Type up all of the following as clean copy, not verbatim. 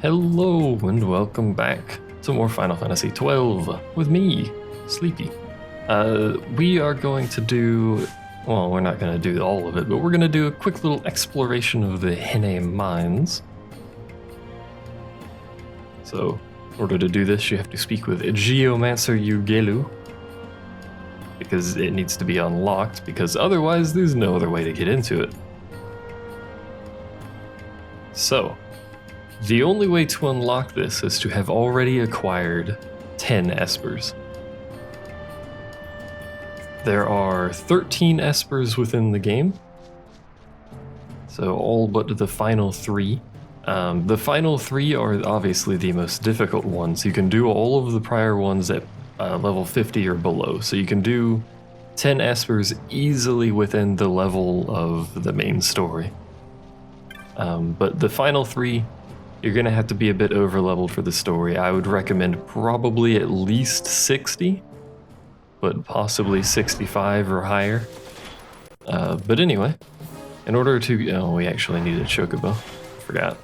Hello and welcome back to more Final Fantasy XII with me, Sleepy. We are going to do, well, we're not going to do all of it, but we're going to do a quick little exploration of the Henne mines. So, in order to do this, you have to speak with Geomancer Ugelu, because it needs to be unlocked, because otherwise there's no other way to get into it. So, the only way to unlock this is to have already acquired 10 espers. There are 13 espers within the game, so all but the final 3. The final 3 are obviously the most difficult ones. You can do all of the prior ones at level 50 or below, so you can do 10 espers easily within the level of the main story. But the final 3, you're going to have to be a bit over-leveled for the story. I would recommend probably at least 60, but possibly 65 or higher. But anyway, in order to... Oh, we actually need a chocobo. Forgot.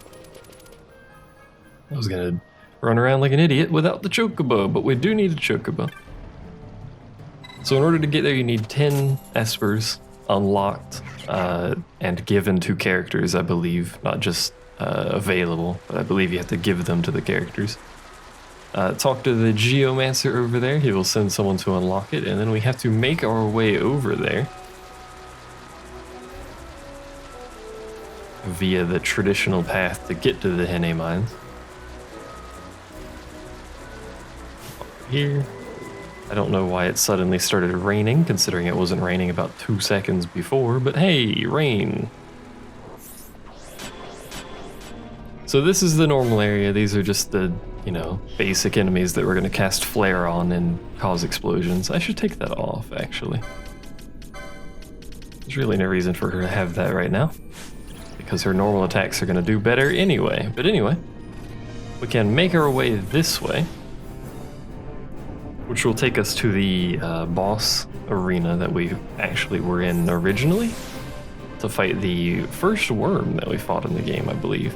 I was going to run around like an idiot without the chocobo, but we do need a chocobo. So in order to get there, you need 10 espers unlocked and given to characters, I believe, not just available, but I believe you have to give them to the characters. Talk to the Geomancer over there. He will send someone to unlock it, and then we have to make our way over there via the traditional path to get to the Henne mines. Here. I don't know why it suddenly started raining, considering it wasn't raining about 2 seconds before, but hey, rain. So this is the normal area. These are just the, basic enemies that we're going to cast Flare on and cause explosions. I should take that off, actually. There's really no reason for her to have that right now, because her normal attacks are going to do better anyway. But anyway, we can make our way this way, which will take us to the boss arena that we actually were in originally, to fight the first worm that we fought in the game, I believe.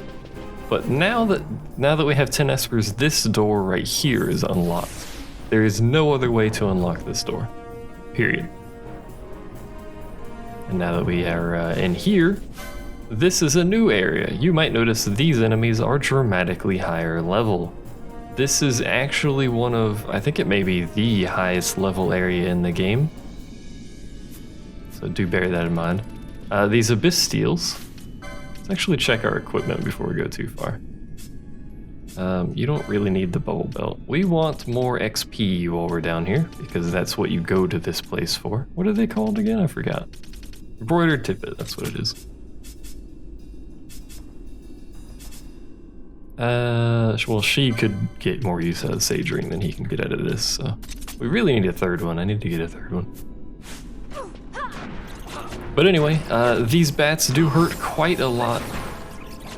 But now that we have 10 espers, this door right here is unlocked. There is no other way to unlock this door. Period. And now that we are in here, this is a new area. You might notice these enemies are dramatically higher level. This is actually one of, I think it may be the highest level area in the game. So do bear that in mind. These Abyss Steels. Let's actually check our equipment before we go too far. You don't really need the bubble belt. We want more XP while we're down here, because that's what you go to this place for. What are they called again? I forgot. Embroidered tippet, that's what it is. Well, she could get more use out of Sage Ring than he can get out of this, so... We really need a third one. I need to get a third one. But anyway, these bats do hurt quite a lot,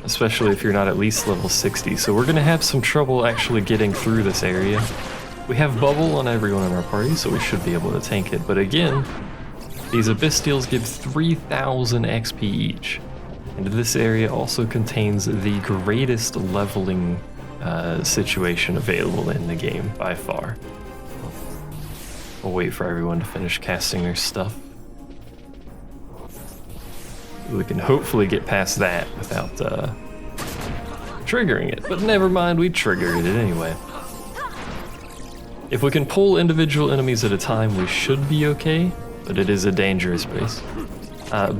especially if you're not at least level 60, so we're going to have some trouble actually getting through this area. We have Bubble on everyone in our party, so we should be able to tank it, but again, these Abyss Steels give 3,000 XP each. And this area also contains the greatest leveling situation available in the game, by far. We'll wait for everyone to finish casting their stuff. We can hopefully get past that without triggering it, but never mind, we triggered it anyway. If we can pull individual enemies at a time, we should be okay, but it is a dangerous place.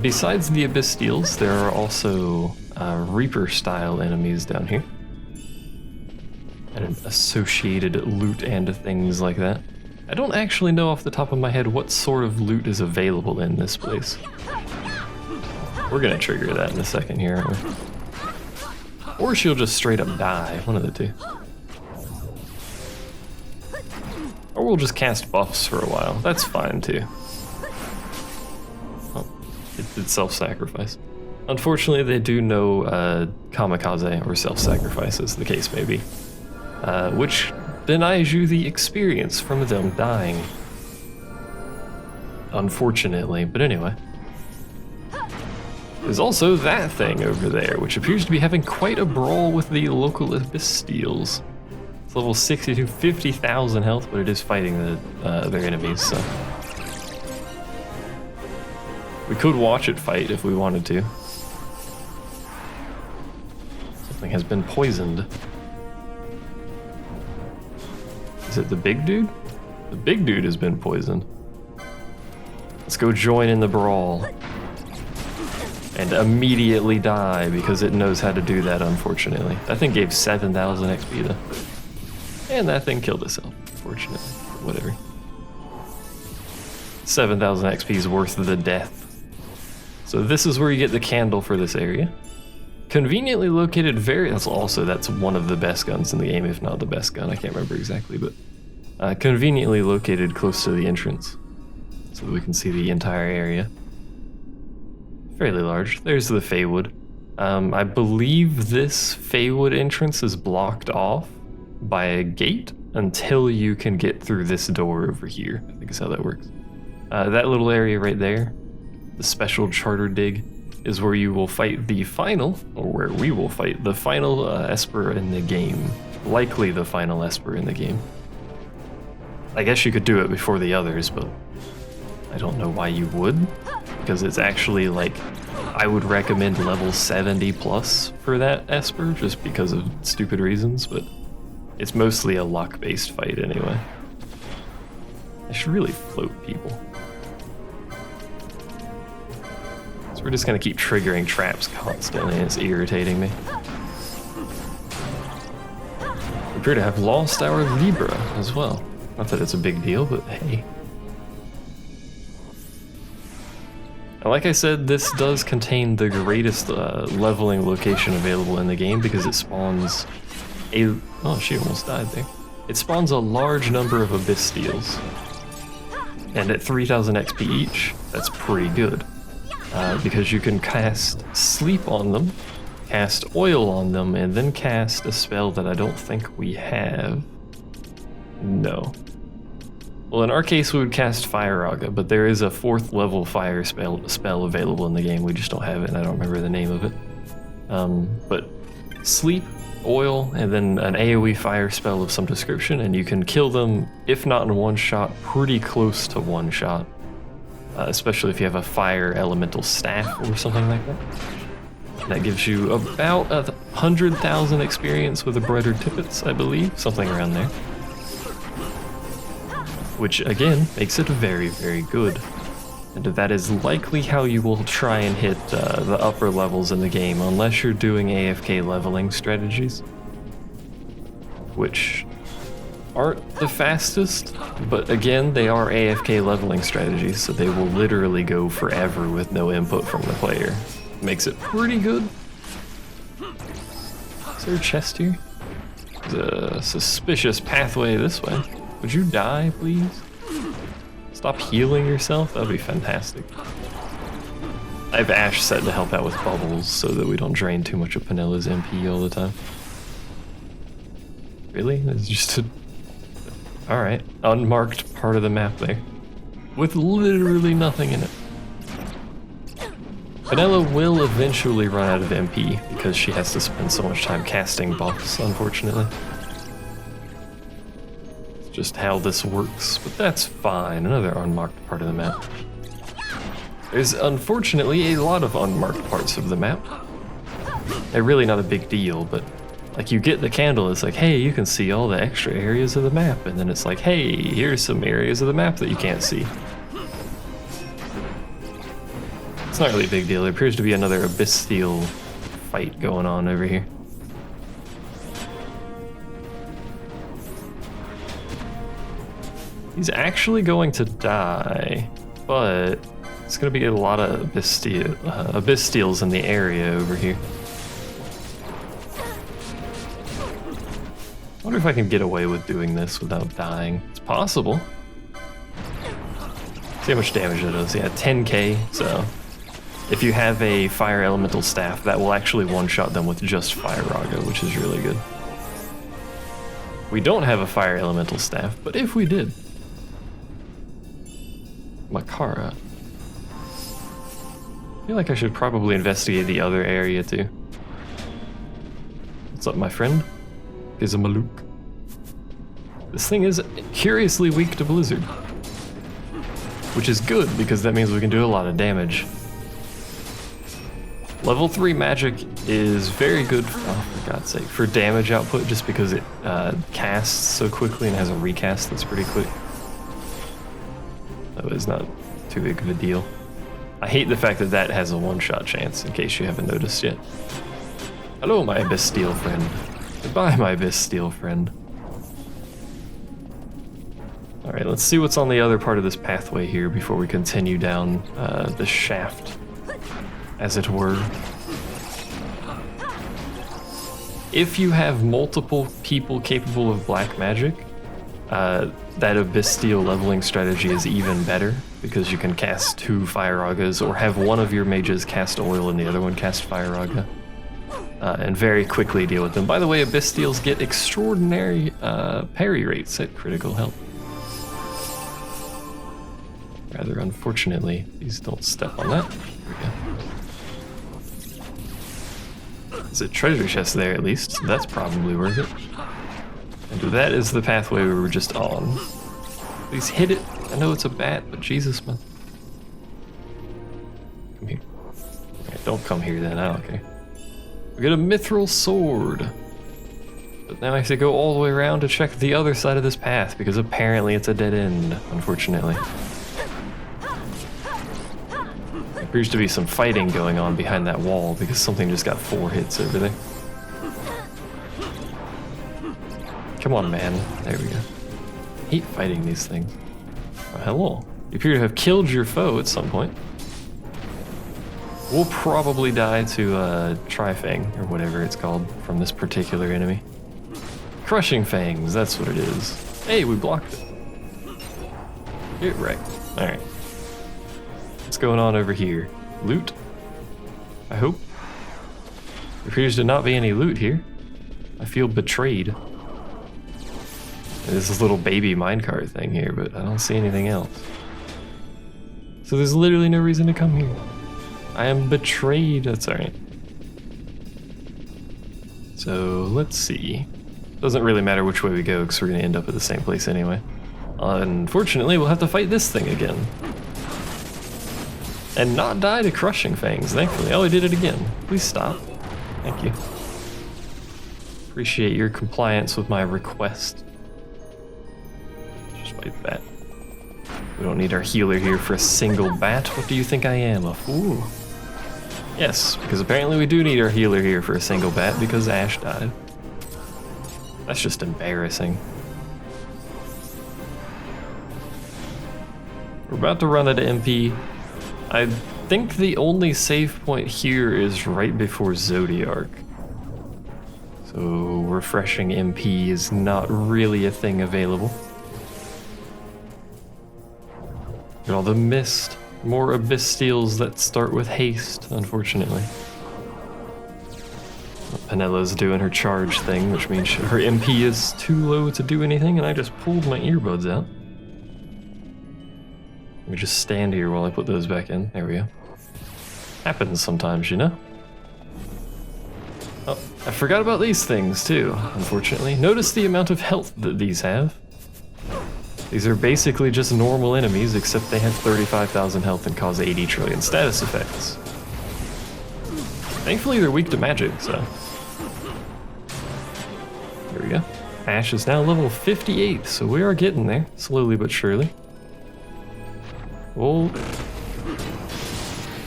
Besides the Abyss Steels, there are also Reaper-style enemies down here. And associated loot and things like that. I don't actually know off the top of my head what sort of loot is available in this place. We're gonna trigger that in a second here, aren't we? Or she'll just straight up die, one of the two. Or we'll just cast buffs for a while, that's fine too. It's self-sacrifice. Unfortunately, they do know kamikaze or self-sacrifice, as the case may be, which denies you the experience from them dying. Unfortunately, but anyway. There's also that thing over there, which appears to be having quite a brawl with the local Abyss Steels. It's level 62, 50,000 health, but it is fighting their enemies, so. We could watch it fight if we wanted to. Something has been poisoned. Is it the big dude? The big dude has been poisoned. Let's go join in the brawl. And immediately die because it knows how to do that, unfortunately. That thing gave 7,000 XP though. And that thing killed itself, unfortunately. Whatever. 7,000 XP is worth the death. So this is where you get the candle for this area. Conveniently located that's one of the best guns in the game, if not the best gun. I can't remember exactly, but conveniently located close to the entrance so that we can see the entire area. Fairly large. There's the Feywood. I believe this Feywood entrance is blocked off by a gate until you can get through this door over here. I think is how that works. That little area right there, the special charter dig, is where you will fight the final, or where we will fight the final Esper in the game. Likely the final Esper in the game. I guess you could do it before the others, but I don't know why you would, because it's actually like, I would recommend level 70 plus for that Esper, just because of stupid reasons, but it's mostly a luck-based fight anyway. I should really float people. We're just gonna keep triggering traps constantly, and it's irritating me. We appear to have lost our Libra as well. Not that it's a big deal, but hey. And like I said, this does contain the greatest leveling location available in the game because it spawns a... Oh, she almost died there. It spawns a large number of Abyss Steels. And at 3,000 XP each, that's pretty good. Because you can cast Sleep on them, cast Oil on them, and then cast a spell that I don't think we have. No. Well, in our case, we would cast Fire Raga, but there is a 4th level fire spell available in the game. We just don't have it, and I don't remember the name of it. But Sleep, Oil, and then an AoE fire spell of some description, and you can kill them, if not in one shot, pretty close to one shot. Especially if you have a fire elemental staff or something like that. That gives you about 100,000 experience with the brighter tippets, I believe, something around there. Which again makes it very, very good. And that is likely how you will try and hit the upper levels in the game, unless you're doing AFK leveling strategies, which aren't the fastest, but again, they are AFK leveling strategies, so they will literally go forever with no input from the player. Makes it pretty good. Is there a chest here? There's a suspicious pathway this way. Would you die, please? Stop healing yourself? That'd be fantastic. I have Ash set to help out with bubbles so that we don't drain too much of Penella's MP all the time. Really? It's just a... Alright, unmarked part of the map there. With literally nothing in it. Vanilla will eventually run out of MP because she has to spend so much time casting buffs, unfortunately. It's just how this works, but that's fine. Another unmarked part of the map. There's unfortunately a lot of unmarked parts of the map. They're really not a big deal, but like you get the candle, it's like, hey, you can see all the extra areas of the map, and then it's like, hey, here's some areas of the map that you can't see. It's not really a big deal. There appears to be another Abyss Steel fight going on over here. He's actually going to die, but it's going to be a lot of Abyss Steels in the area over here. I wonder if I can get away with doing this without dying. It's possible. See how much damage that does. Yeah, 10k, so if you have a fire elemental staff, that will actually one-shot them with just Fire Raga, which is really good. We don't have a fire elemental staff, but if we did... Makara. I feel like I should probably investigate the other area too. What's up, my friend? Is a Malouk. This thing is curiously weak to Blizzard, which is good because that means we can do a lot of damage. Level 3 magic is very good, for God's sake, for damage output just because it casts so quickly and has a recast that's pretty quick. That was not too big of a deal. I hate the fact that that has a one-shot chance, in case you haven't noticed yet. Hello, my Bastille friend. Goodbye, my Bastille friend. Alright, let's see what's on the other part of this pathway here before we continue down the shaft, as it were. If you have multiple people capable of black magic, that Abysssteel leveling strategy is even better, because you can cast 2 Fire Ragas, or have one of your mages cast oil and the other one cast Fire Raga, and very quickly deal with them. By the way, Abysssteels get extraordinary parry rates at critical health. Rather unfortunately, please don't step on that. There we go. There's a treasure chest there at least, so that's probably worth it. And that is the pathway we were just on. Please hit it. I know it's a bat, but Jesus, man. Come here. Right, don't come here then, I don't care. We got a Mythril Sword. But now I have to go all the way around to check the other side of this path, because apparently it's a dead end, unfortunately. There appears to be some fighting going on behind that wall, because something just got 4 hits over there. Come on, man. There we go. I hate fighting these things. Oh, hello. You appear to have killed your foe at some point. We'll probably die to Tri-Fang, or whatever it's called, from this particular enemy. Crushing Fangs, that's what it is. Hey, we blocked it. Get wrecked. Alright. What's going on over here? Loot? I hope. There appears to not be any loot here. I feel betrayed. There's this little baby minecart thing here, but I don't see anything else. So there's literally no reason to come here. I am betrayed. That's alright. So let's see. Doesn't really matter which way we go because we're going to end up at the same place anyway. Unfortunately, we'll have to fight this thing again. And not die to Crushing Fangs, thankfully. Oh, I did it again. Please stop. Thank you. Appreciate your compliance with my request. Just fight that. We don't need our healer here for a single bat. What do you think I am, a fool? Yes, because apparently we do need our healer here for a single bat because Ash died. That's just embarrassing. We're about to run out of MP. I think the only save point here is right before Zodiac. So refreshing MP is not really a thing available. Got all the mist. More Abysssteels that start with haste, unfortunately. Penella's doing her charge thing, which means her MP is too low to do anything, and I just pulled my earbuds out. Let me just stand here while I put those back in. There we go. Happens sometimes, you know? Oh, I forgot about these things too, unfortunately. Notice the amount of health that these have. These are basically just normal enemies, except they have 35,000 health and cause 80 trillion status effects. Thankfully, they're weak to magic, so. Here we go. Ash is now level 58, so we are getting there, slowly but surely. Whoa.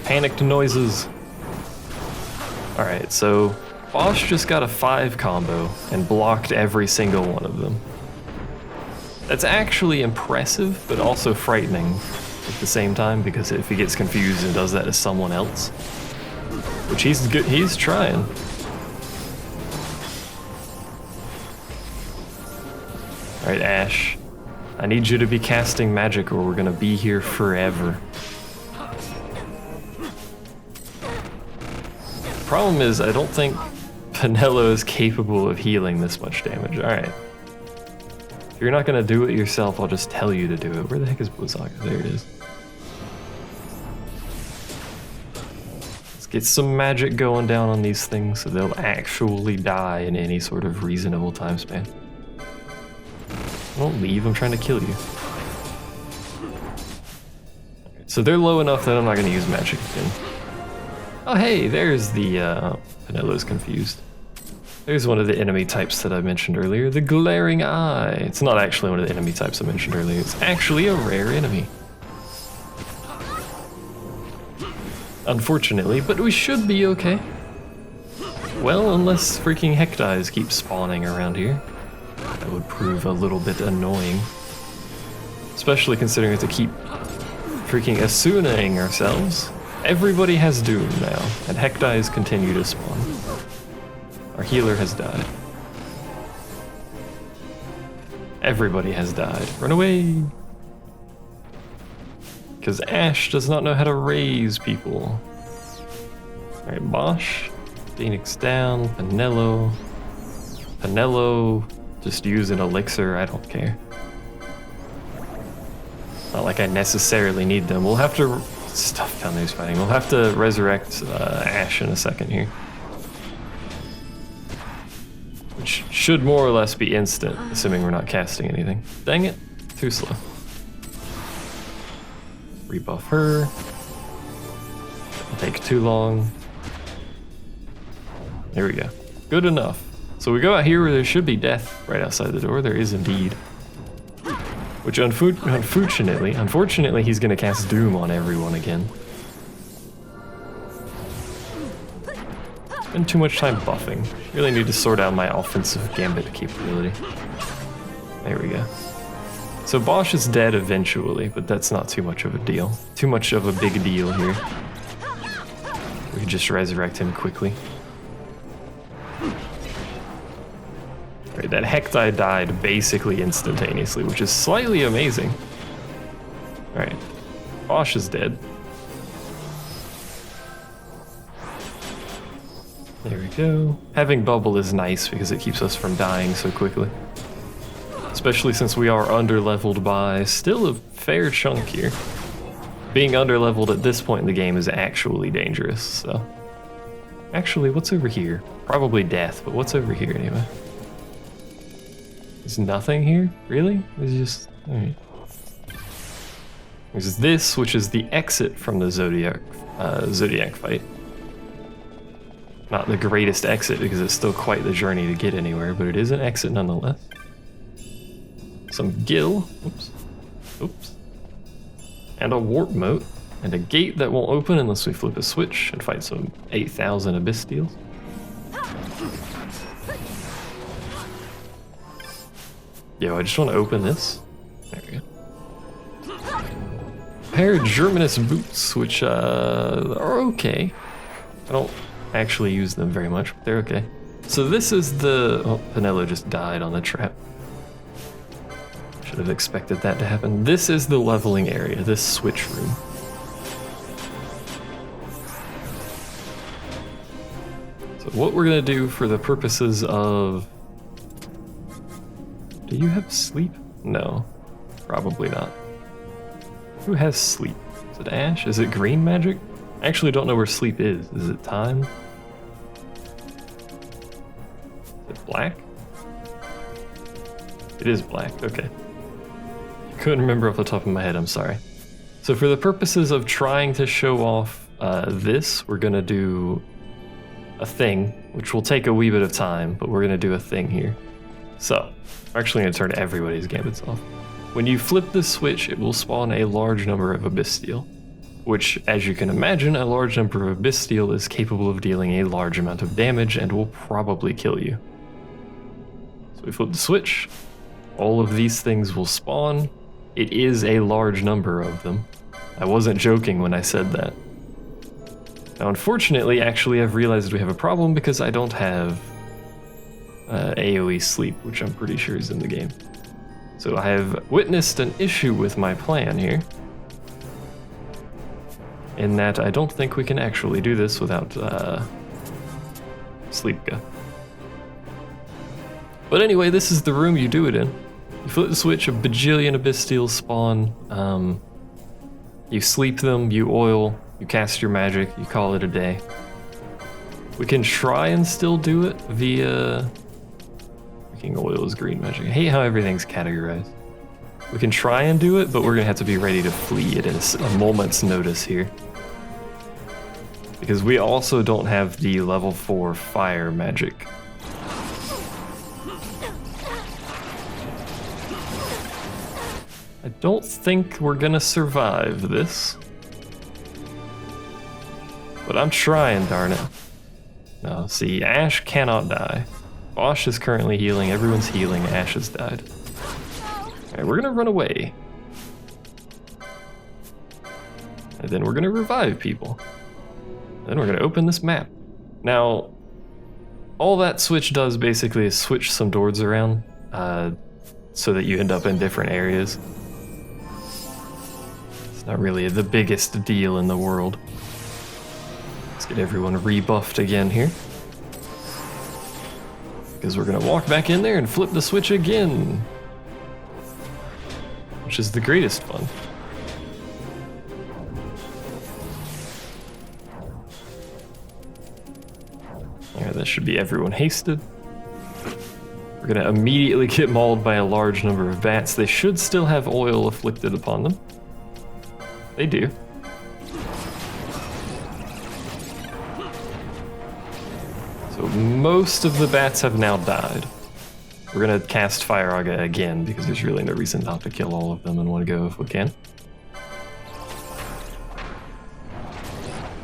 Panicked noises. Alright, so Boss just got a 5 combo and blocked every single one of them. That's actually impressive, but also frightening at the same time, because if he gets confused and does that to someone else, which he's trying. Alright, Ash, I need you to be casting magic or we're gonna be here forever. Problem is, I don't think Penelo is capable of healing this much damage. Alright. If you're not gonna do it yourself, I'll just tell you to do it. Where the heck is Blizzaga? There it is. get some magic going down on these things so they'll actually die in any sort of reasonable time span. Don't leave, I'm trying to kill you. So they're low enough that I'm not going to use magic again. Oh hey, there's the, Penelo's confused. There's one of the enemy types that I mentioned earlier, the Glaring Eye. It's not actually one of the enemy types I mentioned earlier, it's actually a rare enemy. Unfortunately, but we should be okay. Well, unless freaking Hectides keep spawning around here. That would prove a little bit annoying. Especially considering we have to keep freaking Asunaing ourselves. Everybody has Doom now, and Hectides continue to spawn. Our healer has died. Everybody has died. Run away! Because Ash does not know how to raise people. Alright, Bosch. Phoenix down. Penelo. Just use an elixir, I don't care. Not like I necessarily need them. We'll have to... Stuff down there's fighting. We'll have to resurrect Ash in a second here. Which should more or less be instant, assuming we're not casting anything. Dang it, too slow. Rebuff her. It'll take too long. There we go. Good enough. So we go out here where there should be death right outside the door. There is indeed. Which unfortunately, he's gonna cast Doom on everyone again. Spend too much time buffing. Really need to sort out my offensive gambit capability. There we go. So Bosch is dead eventually, but that's not too much of a deal. Too much of a big deal here. We can just resurrect him quickly. Right, that Hecti died basically instantaneously, which is slightly amazing. Alright, Bosch is dead. There we go. Having bubble is nice because it keeps us from dying so quickly. Especially since we are underleveled by still a fair chunk here. Being underleveled at this point in the game is actually dangerous, so. Actually, what's over here? Probably death, but what's over here anyway? There's nothing here? Really? There's just... Alright. There's this, which is the exit from the Zodiac fight. Not the greatest exit because it's still quite the journey to get anywhere, but it is an exit nonetheless. Some gil, oops, and a warp moat, and a gate that won't open unless we flip a switch and fight some 8,000 abyss steels. Yo, I just want to open this. There we go. Pair of Germanus boots, which are okay. I don't actually use them very much, but they're okay. So this is the... Oh, Penelo just died on the trap. Should have expected that to happen. This is the leveling area, this switch room. So what we're gonna do for the purposes of... Do you have sleep? No, probably not. Who has sleep? Is it Ash? Is it green magic? I actually don't know where sleep is. Is it time? Is it black? It is black, okay. Couldn't remember off the top of my head, I'm sorry. So for the purposes of trying to show off this, we're gonna do a thing, which will take a wee bit of time, but we're gonna do a thing here. So, we're actually gonna turn everybody's gambits off. When you flip this switch, it will spawn a large number of abyss steel, which, as you can imagine, a large number of abyss steel is capable of dealing a large amount of damage and will probably kill you. So we flip the switch, all of these things will spawn. It is a large number of them. I wasn't joking when I said that. Now, unfortunately, actually, I've realized we have a problem because I don't have AoE sleep, which I'm pretty sure is in the game. So I have witnessed an issue with my plan here, in that I don't think we can actually do this without Sleepka. But anyway, this is the room you do it in. You flip the switch, a bajillion abyss steels spawn. You sleep them, you oil, you cast your magic, you call it a day. We can try and still do it via... Freaking oil is green magic. I hate how everything's categorized. We can try and do it, but we're gonna have to be ready to flee at a moment's notice here. Because we also don't have the level 4 fire magic. I don't think we're gonna survive this. But I'm trying, darn it. No, see, Ash cannot die. Bosch is currently healing, everyone's healing, Ash has died. Alright, we're gonna run away. And then we're gonna revive people. Then we're gonna open this map. Now, all that switch does basically is switch some doors around, so that you end up in different areas. It's not really the biggest deal in the world. Let's get everyone rebuffed again here. Because we're gonna walk back in there and flip the switch again. Which is the greatest fun. Yeah, that should be everyone hasted. We're gonna immediately get mauled by a large number of bats. They should still have oil afflicted upon them. They do. So most of the bats have now died. We're gonna cast Fire Aga again because there's really no reason not to kill all of them in one go if we can.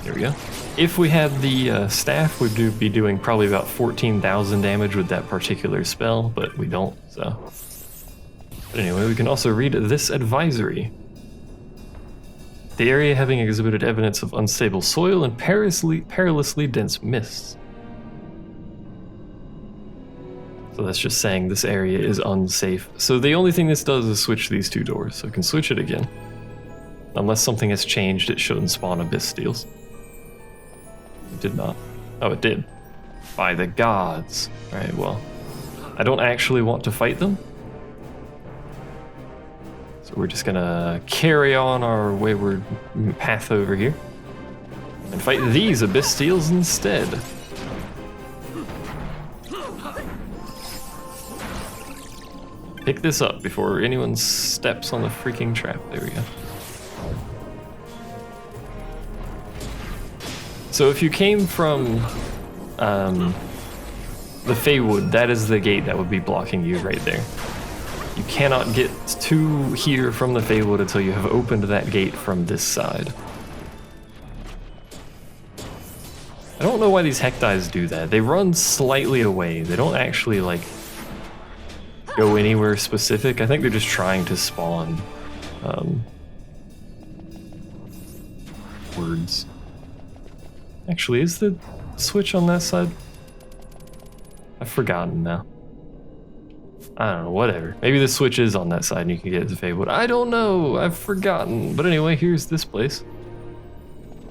There we go. If we had the staff, we'd be doing probably about 14,000 damage with that particular spell, but we don't, so. But anyway, we can also read this advisory. The area having exhibited evidence of unstable soil and perilously dense mists. So that's just saying this area is unsafe. So the only thing this does is switch these two doors, so we can switch it again. Unless something has changed, it shouldn't spawn abyss steals. It did not. Oh, it did. By the gods. Alright, well. I don't actually want to fight them. So we're just gonna carry on our wayward path over here. And fight these abyss steals instead. Pick this up before anyone steps on the freaking trap. There we go. So if you came from the Feywood, that is the gate that would be blocking you right there. You cannot get to here from the Feywood until you have opened that gate from this side. I don't know why these Hektais do that. They run slightly away. They don't actually like go anywhere specific. I think they're just trying to spawn words. Actually, is the switch on that side? I've forgotten now. I don't know, whatever. Maybe the switch is on that side and you can get it to Feywood. I don't know, I've forgotten. But anyway, here's this place.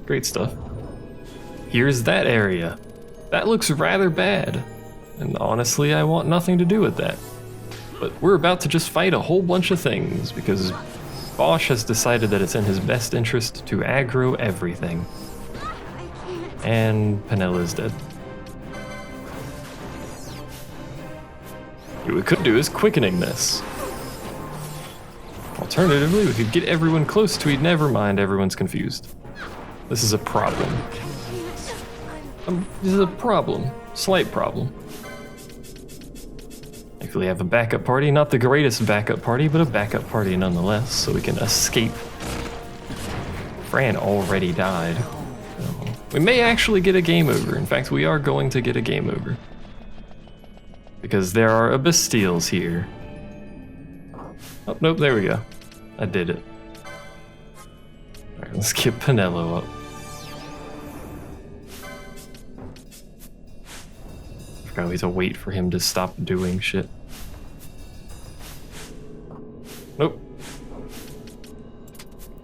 Great stuff. Here's that area. That looks rather bad. And honestly, I want nothing to do with that. But we're about to just fight a whole bunch of things because Bosch has decided that it's in his best interest to aggro everything. And Penella's dead. What we could do is quickening this. Alternatively, we could get everyone close to it. Never mind, everyone's confused. This is a problem. This is a problem. Slight problem. Thankfully, I have a backup party. Not the greatest backup party, but a backup party nonetheless, so we can escape. Fran already died. We may actually get a game over. In fact, we are going to get a game over. Because there are abyss steals here. Oh, nope, there we go. I did it. Alright, let's get Penelo up. I forgot we have to wait for him to stop doing shit. Nope.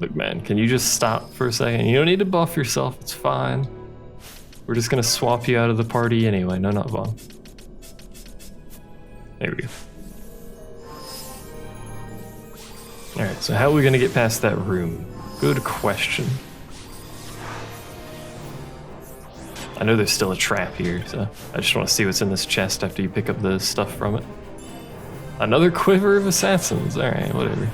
Look, man, can you just stop for a second? You don't need to buff yourself, it's fine. We're just gonna swap you out of the party anyway. No, not Vaan. There we go. Alright, so how are we gonna get past that room? Good question. I know there's still a trap here, so I just want to see what's in this chest after you pick up the stuff from it. Another quiver of assassins. Alright, whatever.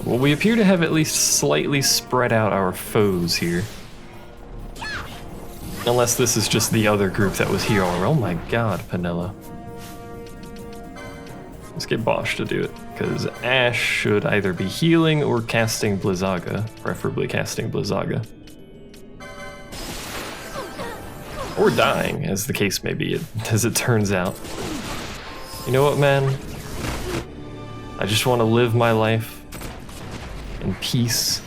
Well, we appear to have at least slightly spread out our foes here. Unless this is just the other group that was here already. Oh my god, Penella. Let's get Bosch to do it, because Ash should either be healing or casting Blizzaga, preferably casting Blizzaga. Or dying, as the case may be, as it turns out. You know what, man? I just want to live my life in peace.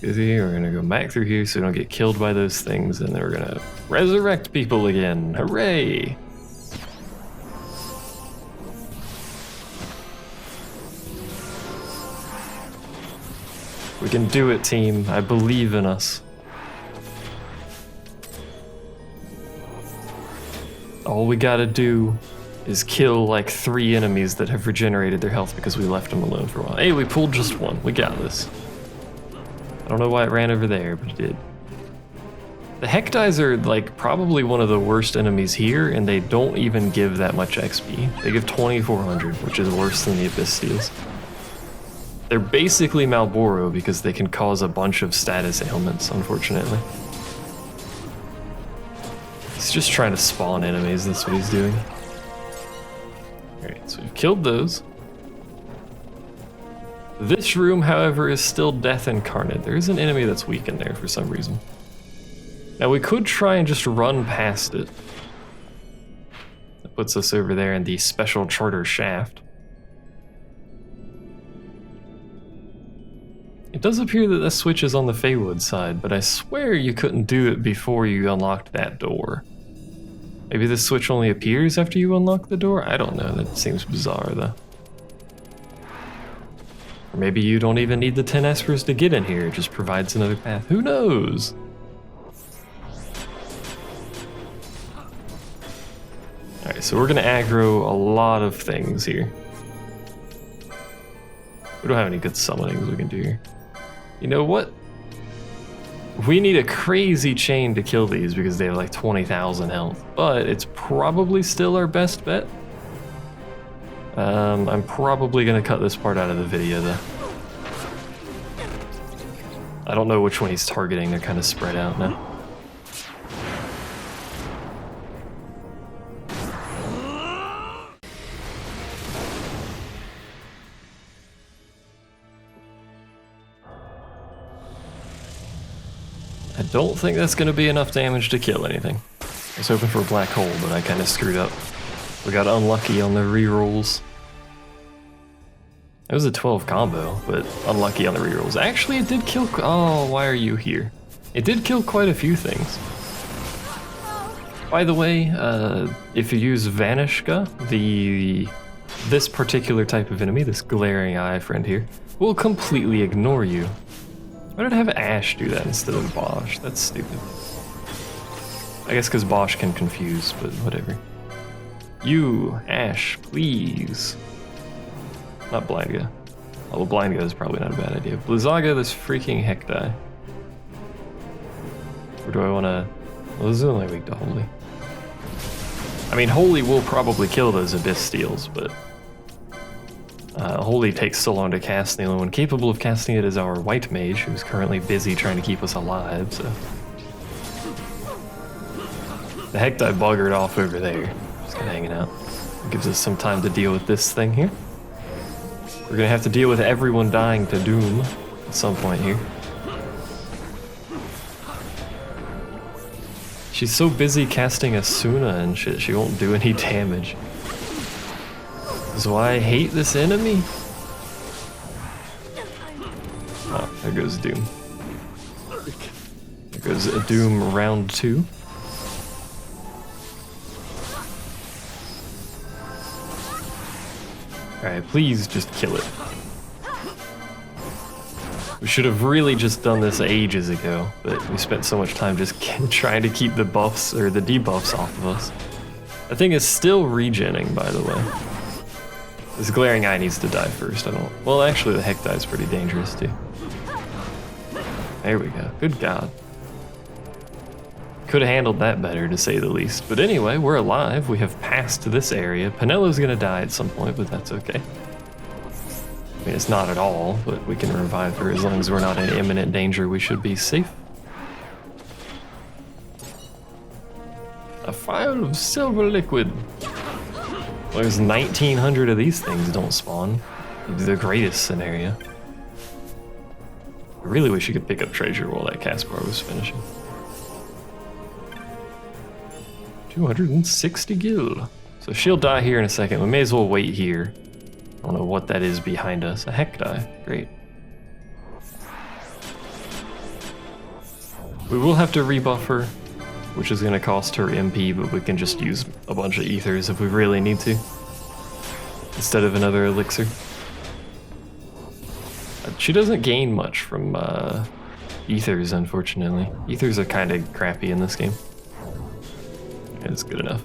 We're gonna go back through here so we don't get killed by those things, and then we're gonna resurrect people again. Hooray! We can do it, team. I believe in us. All we gotta do is kill like 3 enemies that have regenerated their health because we left them alone for a while. Hey, we pulled just one. We got this. I don't know why it ran over there, but it did. The Hectides are like probably one of the worst enemies here, and they don't even give that much XP. They give 2400, which is worse than the Abyss Steels. They're basically Malboro because they can cause a bunch of status ailments, unfortunately. He's just trying to spawn enemies, that's what he's doing. Alright, so we've killed those. This room, however, is still Death Incarnate. There is an enemy that's weak in there for some reason. Now we could try and just run past it. That puts us over there in the Special Charter Shaft. It does appear that the switch is on the Feywood side, but I swear you couldn't do it before you unlocked that door. Maybe the switch only appears after you unlock the door? I don't know, that seems bizarre though. Or maybe you don't even need the 10 Espers to get in here, it just provides another path. Who knows? Alright, so we're gonna aggro a lot of things here. We don't have any good summonings we can do here. You know what? We need a crazy chain to kill these because they have like 20,000 health, but it's probably still our best bet. I'm probably gonna cut this part out of the video though. I don't know which one he's targeting, they're kind of spread out now. I don't think that's going to be enough damage to kill anything. I was hoping for a black hole, but I kind of screwed up. We got unlucky on the rerolls. It was a 12 combo, but unlucky on the rerolls. Actually, it did kill... Oh, why are you here? It did kill quite a few things. By the way, if you use Vanishka, this particular type of enemy, this glaring eye friend here, will completely ignore you. Why did I have Ash do that instead of Bosch? That's stupid. I guess because Bosch can confuse, but whatever. You, Ash, please. Not Blind Guy. Although Blind Guy is probably not a bad idea. Blizzaga, this freaking Hecti. Or do I want to... Well, this is only weak to Holy. I mean, Holy will probably kill those Abyss Steels, but... Holy takes so long to cast, the only one capable of casting it is our White Mage, who's currently busy trying to keep us alive, so... The Hecti buggered off over there, just kind of hanging out. It gives us some time to deal with this thing here. We're gonna have to deal with everyone dying to Doom at some point here. She's so busy casting Asuna and shit, she won't do any damage. That's why I hate this enemy. Oh, there goes Doom. There goes a Doom round 2. Alright, please just kill it. We should have really just done this ages ago, but we spent so much time just trying to keep the buffs, or the debuffs off of us. That thing is still regenning, by the way. This glaring eye needs to die first. Well, actually, the heck die is pretty dangerous too. There we go. Good God. Could have handled that better, to say the least. But anyway, we're alive. We have passed this area. Penelo's gonna die at some point, but that's okay. I mean, it's not at all, but we can revive her. As long as we're not in imminent danger, we should be safe. A vial of silver liquid. Well, there's 1,900 of these things don't spawn. The greatest scenario. I really wish you could pick up treasure while that cast bar was finishing. 260 gil. So she'll die here in a second. We may as well wait here. I don't know what that is behind us. A heck die. Great. We will have to rebuff her, which is going to cost her MP, but we can just use a bunch of ethers if we really need to, instead of another elixir. She doesn't gain much from ethers, unfortunately. Ethers are kind of crappy in this game. It's good enough.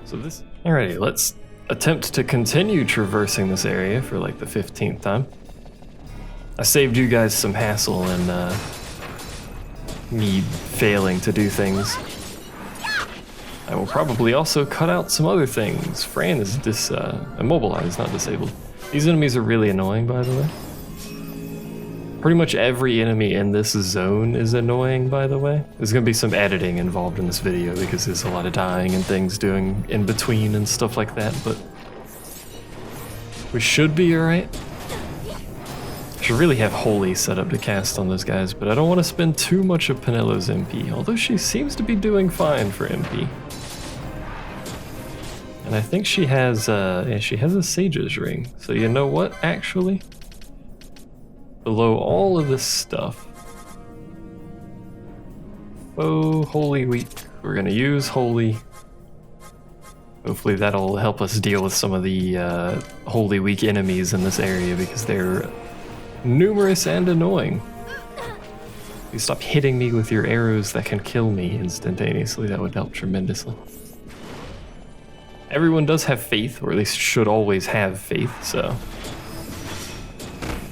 So this... Alrighty, let's attempt to continue traversing this area for like the 15th time. I saved you guys some hassle and me failing to do things. I will probably also cut out some other things. Fran is immobilized, not disabled. These enemies are really annoying, by the way. Pretty much every enemy in this zone is annoying, by the way. There's gonna be some editing involved in this video because there's a lot of dying and things doing in between and stuff like that, but we should be alright. Should really have Holy set up to cast on those guys, but I don't want to spend too much of Penelo's MP, although she seems to be doing fine for MP. And I think she has a Sage's Ring. So you know what, actually? Below all of this stuff. Oh, Holy Week. We're gonna use Holy. Hopefully that'll help us deal with some of the Holy Week enemies in this area because they're numerous and annoying. You stop hitting me with your arrows that can kill me instantaneously. That would help tremendously. Everyone does have faith, or at least should always have faith, so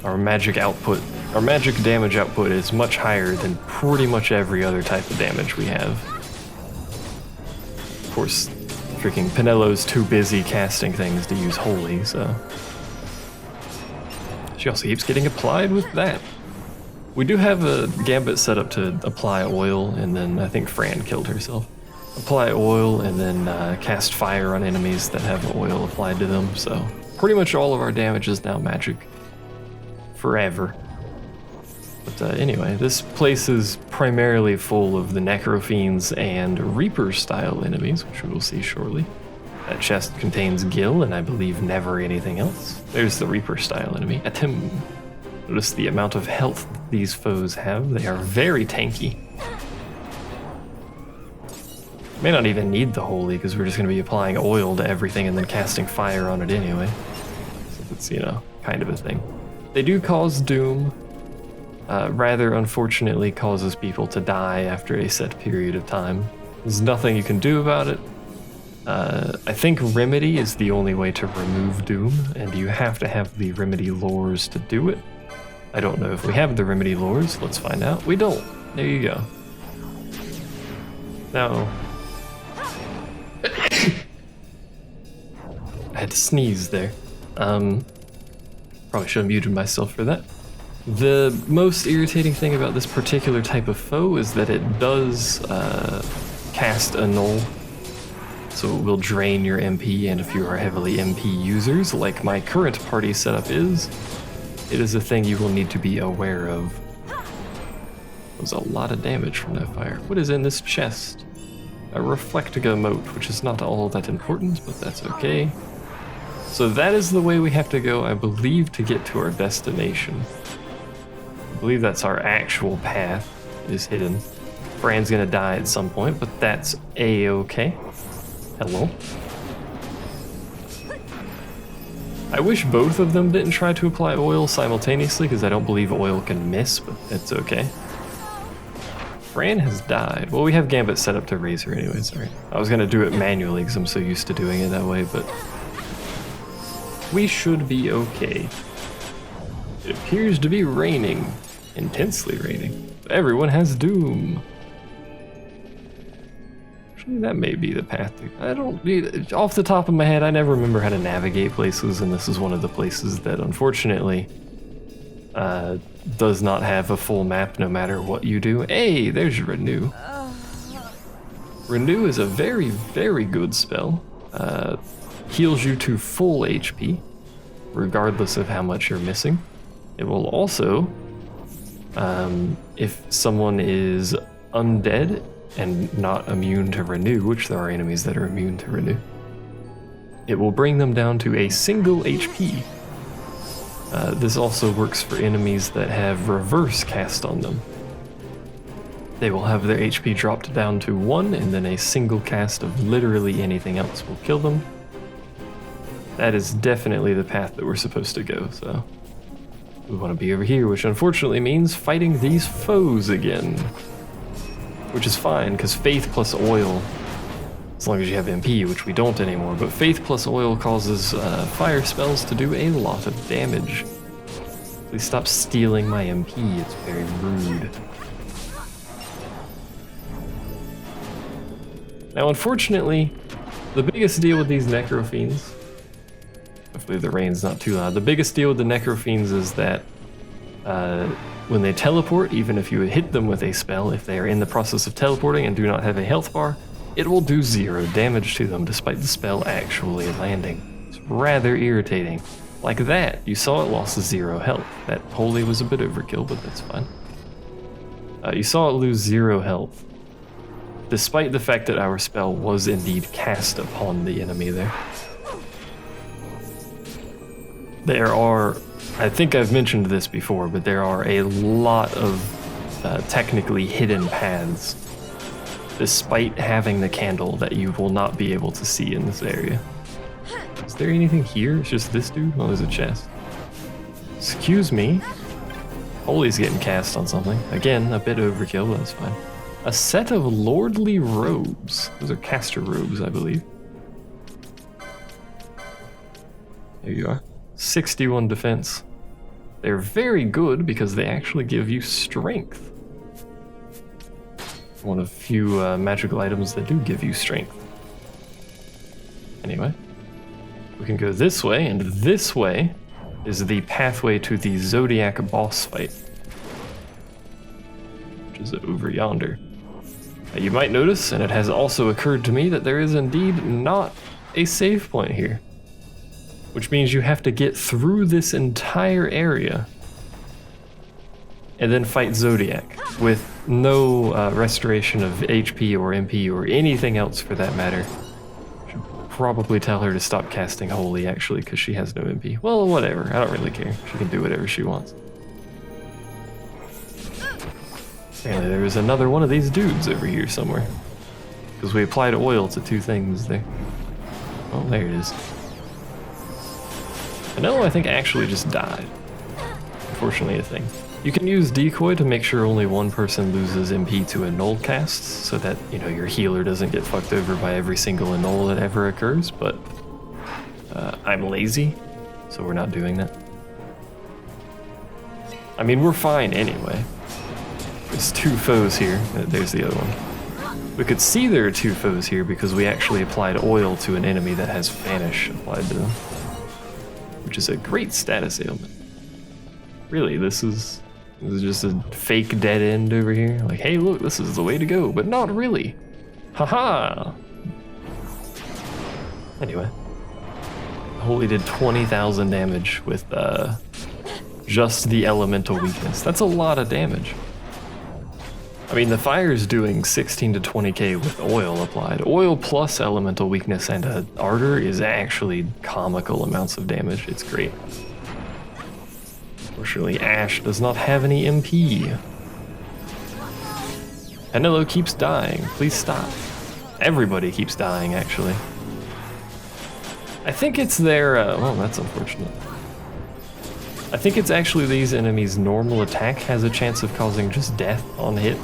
our magic damage output is much higher than pretty much every other type of damage we have. Of course, freaking Penelo's too busy casting things to use Holy, so she also keeps getting applied with that. We do have a gambit set up to apply oil, and then I think Fran killed herself. Apply oil and then cast fire on enemies that have oil applied to them, so pretty much all of our damage is now magic. Forever. But anyway, this place is primarily full of the Necrofiends and Reaper-style enemies, which we will see shortly. That chest contains gil, and I believe never anything else. There's the Reaper-style enemy. Atem. Notice the amount of health these foes have. They are very tanky. May not even need the Holy, because we're just going to be applying oil to everything and then casting fire on it anyway. So it's, you know, kind of a thing. They do cause doom. Rather, unfortunately, causes people to die after a set period of time. There's nothing you can do about it. I think Remedy is the only way to remove doom, and you have to have the Remedy lores to do it. I don't know if we have the Remedy lores. Let's find out. We don't. There you go. Now, I had to sneeze there. Probably should have muted myself for that. The most irritating thing about this particular type of foe is that it does cast Annul. So it will drain your MP, and if you are heavily MP users, like my current party setup is, it is a thing you will need to be aware of. That was a lot of damage from that fire. What is in this chest? A Reflectiga mote, which is not all that important, but that's okay. So that is the way we have to go, I believe, to get to our destination. I believe that's our actual path, is hidden. Fran's gonna die at some point, but that's a-okay. Hello. I wish both of them didn't try to apply oil simultaneously, because I don't believe oil can miss, but it's okay. Fran has died. Well, we have Gambit set up to raise her anyway, sorry. I was gonna do it manually because I'm so used to doing it that way, but we should be okay. It appears to be raining. Intensely raining. Everyone has doom. Actually, that may be the path. I don't, off the top of my head, I never remember how to navigate places, and this is one of the places that unfortunately does not have a full map no matter what you do. Hey, there's your Renew. Renew is a very, very good spell. Heals you to full HP, regardless of how much you're missing. It will also, if someone is undead and not immune to Renew, which there are enemies that are immune to Renew, it will bring them down to a single HP. This also works for enemies that have reverse cast on them. They will have their HP dropped down to 1, and then a single cast of literally anything else will kill them. That is definitely the path that we're supposed to go, so we want to be over here, which unfortunately means fighting these foes again. Which is fine, because Faith plus Oil, as long as you have MP, which we don't anymore, but Faith plus Oil causes fire spells to do a lot of damage. Please stop stealing my MP, it's very rude. Now unfortunately, the biggest deal with these Necrofiends, hopefully the rain's not too loud, the biggest deal with the Necrofiends is that when they teleport, even if you hit them with a spell, if they are in the process of teleporting and do not have a health bar, it will do 0 damage to them despite the spell actually landing. It's rather irritating. Like that, you saw it lost 0 health. That wholly was a bit overkill, but that's fine. You saw it lose 0 health, despite the fact that our spell was indeed cast upon the enemy there. There are, I think I've mentioned this before, but there are a lot of technically hidden paths, despite having the candle, that you will not be able to see in this area. Is there anything here? It's just this dude? Oh, there's a chest. Excuse me. Holy's getting cast on something. Again, a bit overkill, but that's fine. A set of lordly robes. Those are caster robes, I believe. There you are. 61 defense. They're very good because they actually give you strength. One of few magical items that do give you strength. Anyway, we can go this way, and this way is the pathway to the Zodiac boss fight, which is over yonder. You might notice, and it has also occurred to me, that there is indeed not a save point here, which means you have to get through this entire area and then fight Zodiac with no restoration of HP or MP or anything else for that matter. Should probably tell her to stop casting Holy, actually, because she has no MP. Well, whatever, I don't really care. She can do whatever she wants. Apparently there was another one of these dudes over here somewhere, because we applied oil to 2 things there. Oh, there it is. Vanilla, I think, actually just died. Unfortunately, a thing. You can use Decoy to make sure only one person loses MP to annul casts, so that, you know, your healer doesn't get fucked over by every single annul that ever occurs, but I'm lazy, so we're not doing that. I mean, we're fine anyway. There's 2 foes here. There's the other one. We could see there are 2 foes here because we actually applied oil to an enemy that has Vanish applied to them, which is a great status ailment. Really, this is just a fake dead end over here. Like, hey, look, this is the way to go, but not really. Haha. Anyway, Holy did 20,000 damage with just the elemental weakness. That's a lot of damage. I mean, the fire's doing 16 to 20k with oil applied. Oil plus elemental weakness and ardor is actually comical amounts of damage. It's great. Unfortunately, Ash does not have any MP. Henne keeps dying. Please stop. Everybody keeps dying, actually. I think it's their, well, that's unfortunate. I think it's actually these enemies' normal attack has a chance of causing just death on hit.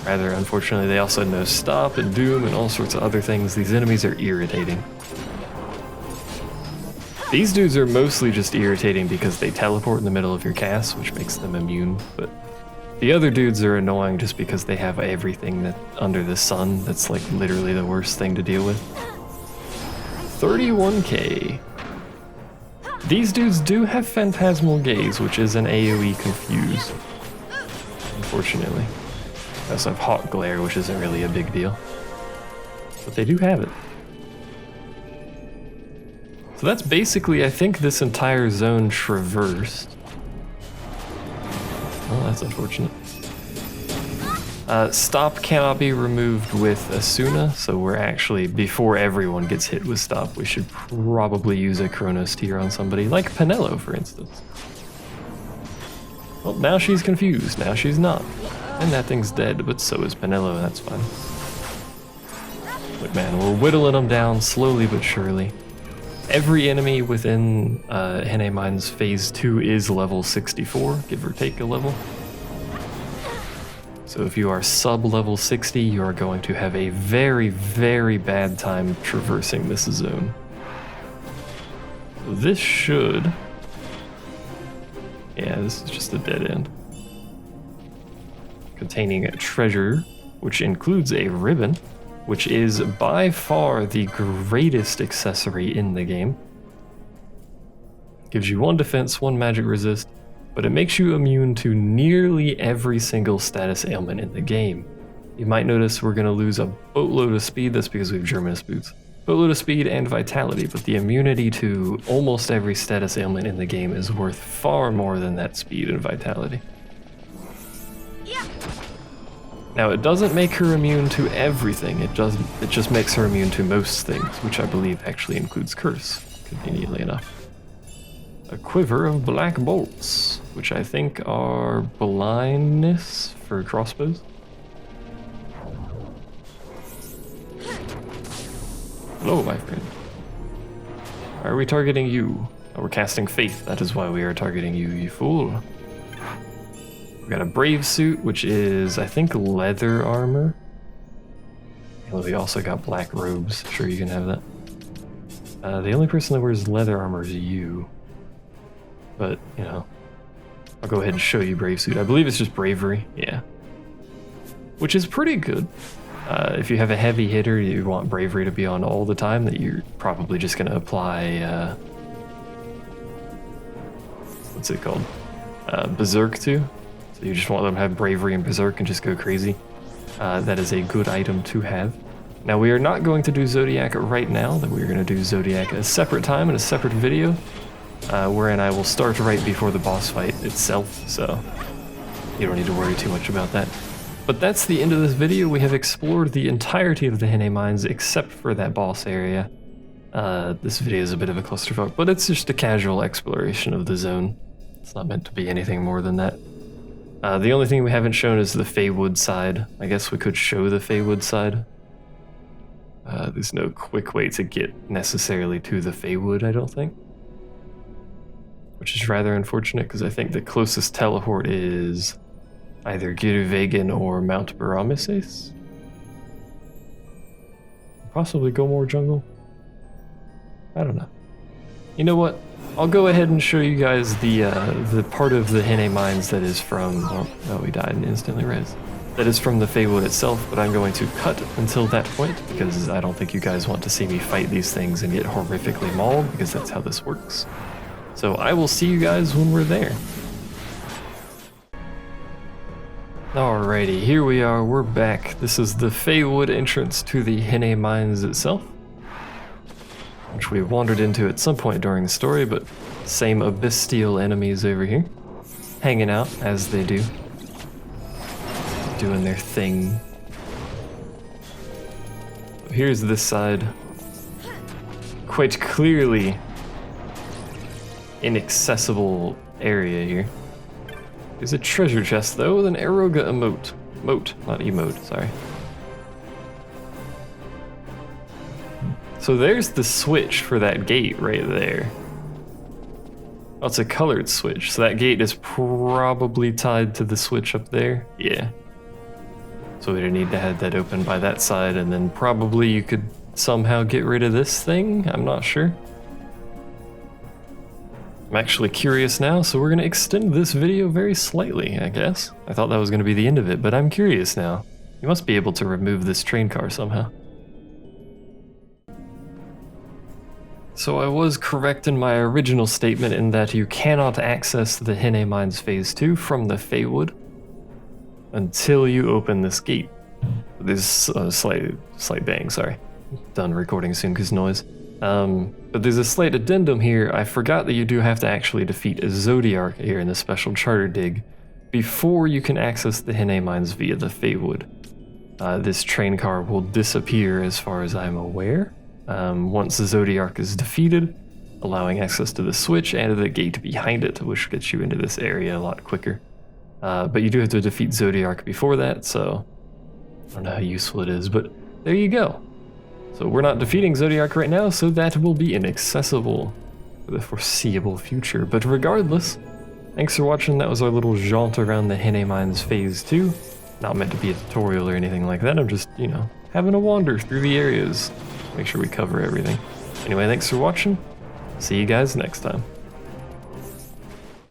Rather unfortunately, they also know stop and doom and all sorts of other things. These enemies are irritating. These dudes are mostly just irritating because they teleport in the middle of your cast, which makes them immune, but the other dudes are annoying just because they have everything that under the sun that's like literally the worst thing to deal with. 31k. These dudes do have Phantasmal Gaze, which is an AoE confuse. Unfortunately. They also have Hot Glare, which isn't really a big deal. But they do have it. So that's basically, I think, this entire zone traversed. Oh, that's unfortunate. Stop cannot be removed with Asuna, so we're actually, before everyone gets hit with stop, we should probably use a Chronos tier on somebody, like Penelo, for instance. Well, now she's confused, now she's not. And that thing's dead, but so is Penelo, that's fine. Look man, we're whittling them down slowly but surely. Every enemy within Henne Mines Phase 2 is level 64, give or take a level. So if you are sub-level 60, you are going to have a very, very bad time traversing this zone. So this should... Yeah, this is just a dead end. Containing a treasure, which includes a ribbon, which is by far the greatest accessory in the game. Gives you 1 defense, 1 magic resist, but it makes you immune to nearly every single status ailment in the game. You might notice we're going to lose a boatload of speed, that's because we have Germanus boots. Boatload of speed and vitality, but the immunity to almost every status ailment in the game is worth far more than that speed and vitality. Now it doesn't make her immune to everything, it just makes her immune to most things, which I believe actually includes Curse, conveniently enough. A quiver of black bolts, which I think are blindness for crossbows. Hello, my friend. Why are we targeting you? Oh, we're casting Faith, that is why we are targeting you, you fool. We got a Brave suit, which is, I think, leather armor. And we also got black robes, sure you can have that. The only person that wears leather armor is you. But, you know, I'll go ahead and show you Brave Suit. I believe it's just Bravery, yeah. Which is pretty good. If you have a heavy hitter, you want Bravery to be on all the time, that you're probably just going to apply, what's it called? Berserk to. So you just want them to have Bravery and Berserk and just go crazy. That is a good item to have. Now we are not going to do Zodiac right now, that we're going to do Zodiac at a separate time in a separate video. Wherein I will start right before the boss fight itself, so you don't need to worry too much about that. But that's the end of this video. We have explored the entirety of the Henne Mines except for that boss area. This video is a bit of a clusterfuck, but it's just a casual exploration of the zone. It's not meant to be anything more than that. The only thing we haven't shown is the Feywood side. I guess we could show the Feywood side. There's no quick way to get necessarily to the Feywood, I don't think. Which is rather unfortunate, because I think the closest teleport is either Giruvegan or Mount Baramises. Possibly Gomor Jungle? I don't know. You know what? I'll go ahead and show you guys the part of the Henne Mines that is from... Oh, we died and instantly res. That is from the Feywood itself, but I'm going to cut until that point, because I don't think you guys want to see me fight these things and get horrifically mauled, because that's how this works. So I will see you guys when we're there. Alrighty, here we are, we're back. This is the Feywood entrance to the Henne Mines itself, which we wandered into at some point during the story, but same abysstial enemies over here, hanging out as they do, doing their thing. Here's this side, quite clearly inaccessible area here. There's a treasure chest though with an Aeroga emote. Moat, not emote, sorry. So there's the switch for that gate right there. Oh, it's a colored switch, so that gate is probably tied to the switch up there. Yeah. So we'd need to have that open by that side, and then probably you could somehow get rid of this thing. I'm not sure. I'm actually curious now, so we're going to extend this video very slightly, I guess. I thought that was going to be the end of it, but I'm curious now. You must be able to remove this train car somehow. So I was correct in my original statement in that you cannot access the Henne Mines Phase 2 from the Feywood until you open this gate. There's a slight bang, sorry. Done recording soon because noise. But there's a slight addendum here. I forgot that you do have to actually defeat a Zodiac here in the special charter dig before you can access the Henne Mines via the Feywood. This train car will disappear as far as I'm aware once the Zodiac is defeated, allowing access to the switch and the gate behind it, which gets you into this area a lot quicker. But you do have to defeat Zodiac before that, so I don't know how useful it is, but there you go. So we're not defeating Zodiac right now, so that will be inaccessible for the foreseeable future. But regardless, thanks for watching. That was our little jaunt around the Henne Mines Phase 2. Not meant to be a tutorial or anything like that. I'm just, having a wander through the areas. Make sure we cover everything. Anyway, thanks for watching. See you guys next time.